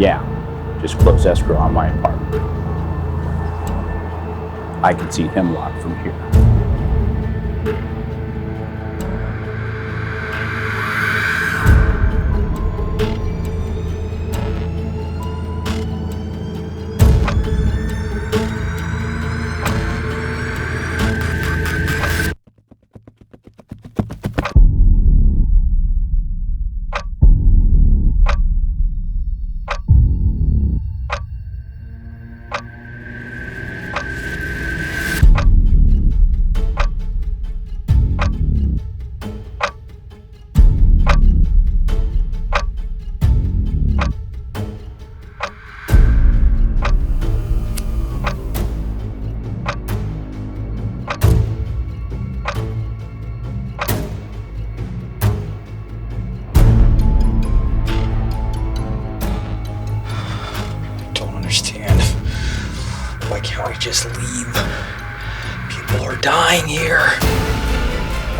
Yeah, just close escrow on my apartment. I can see Hemlock from here. Why can't we just leave? People are dying here.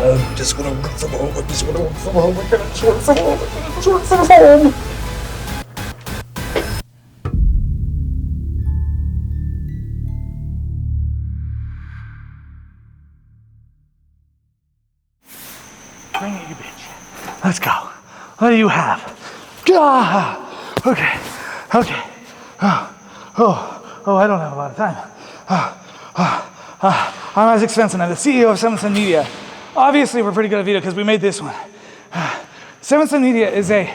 Oh, I just want to work from home. I just want to work from home. I just work from home. I just work from home. Bring it, you bitch. Let's go. What do you have? Ah, okay. Oh, I don't have a lot of time. I'm Isaac Svensson. I'm the CEO of Svensson Media. Obviously, we're pretty good at video because we made this one. Svensson Media is a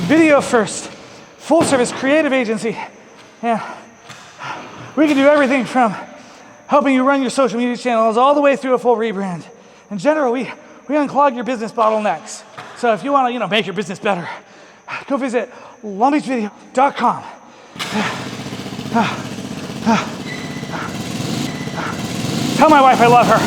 video-first, full-service creative agency. Yeah. We can do everything from helping you run your social media channels all the way through a full rebrand. In general, we unclog your business bottlenecks. So if you want to, make your business better, go visit longbeachvideo.com. Tell my wife I love her.